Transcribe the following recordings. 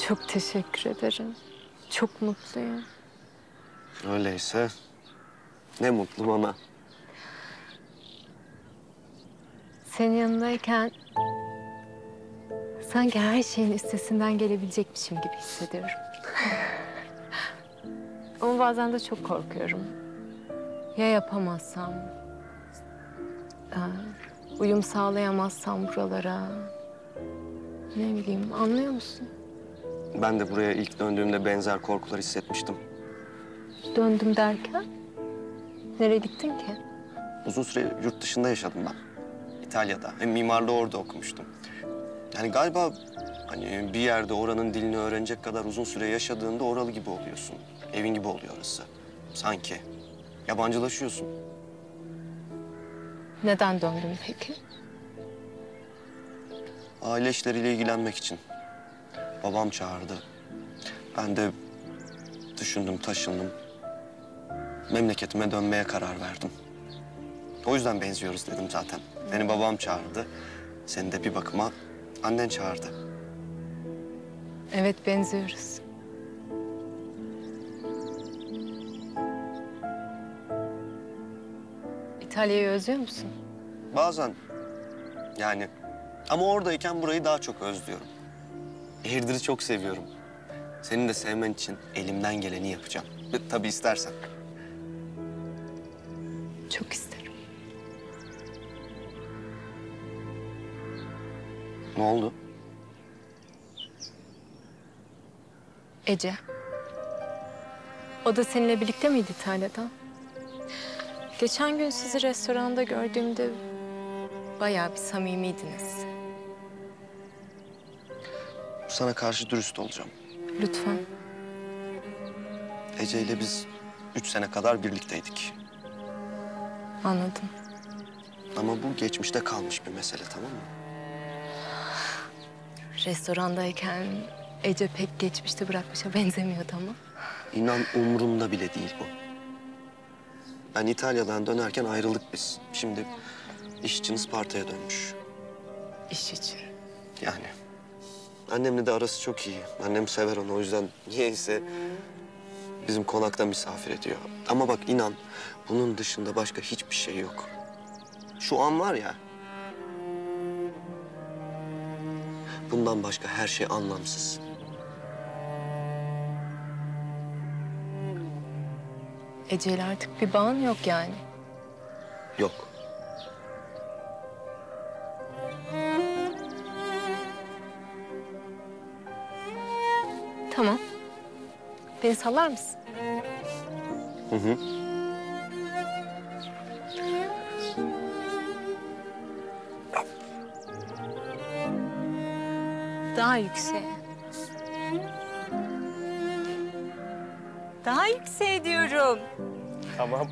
Çok teşekkür ederim. Çok mutluyum. Öyleyse ne mutlu bana. Senin yanındayken sanki her şeyin üstesinden gelebilecekmişim gibi hissediyorum. Ama bazen de çok korkuyorum. Ya yapamazsam? Uyum sağlayamazsam buralara? Ne bileyim, anlıyor musun? Ben de buraya ilk döndüğümde benzer korkular hissetmiştim. Döndüm derken? Nereye gittin ki? Uzun süre yurt dışında yaşadım ben. İtalya'da. Hem mimarlığı orada okumuştum. Yani galiba hani bir yerde oranın dilini öğrenecek kadar uzun süre yaşadığında oralı gibi oluyorsun. Evin gibi oluyor orası. Sanki. Yabancılaşıyorsun. Neden döndün peki? Aile işleriyle ilgilenmek için. Babam çağırdı. Ben de düşündüm, taşındım. Memleketime dönmeye karar verdim. O yüzden benziyoruz dedim zaten. Beni babam çağırdı. Seni de bir bakıma annen çağırdı. Evet, benziyoruz. İtalya'yı özlüyor musun? Bazen yani ama oradayken burayı daha çok özlüyorum. Eğirdir'i çok seviyorum. Senin de sevmen için elimden geleni yapacağım. Tabii istersen. Çok isterim. Ne oldu? Ece. O da seninle birlikte miydi İtalya'da? Geçen gün sizi restoranda gördüğümde bayağı bir samimiydiniz. Sana karşı dürüst olacağım. Lütfen. Ece ile biz 3 sene kadar birlikteydik. Anladım. Ama bu geçmişte kalmış bir mesele, tamam mı? Restorandayken Ece pek geçmişte bırakmışa benzemiyordu ama. İnan umurumda bile değil bu. Ben İtalya'dan dönerken ayrıldık biz. Şimdi iş için Isparta'ya dönmüş. İş için. Yani annemle de arası çok iyi. Annem sever onu, o yüzden niyeyse bizim konakta misafir ediyor. Ama bak inan bunun dışında başka hiçbir şey yok. Şu an var ya, bundan başka her şey anlamsız. Ece'yle artık bir bağın yok yani. Yok. Tamam. Beni sallar mısın? Hı hı. Daha yükseğe. Daha yükseğe diyorum. Tamam.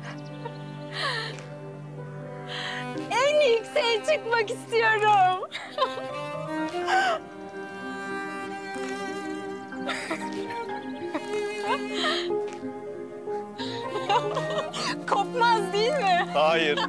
En yükseğe çıkmak istiyorum. Kopmaz değil mi? Hayır.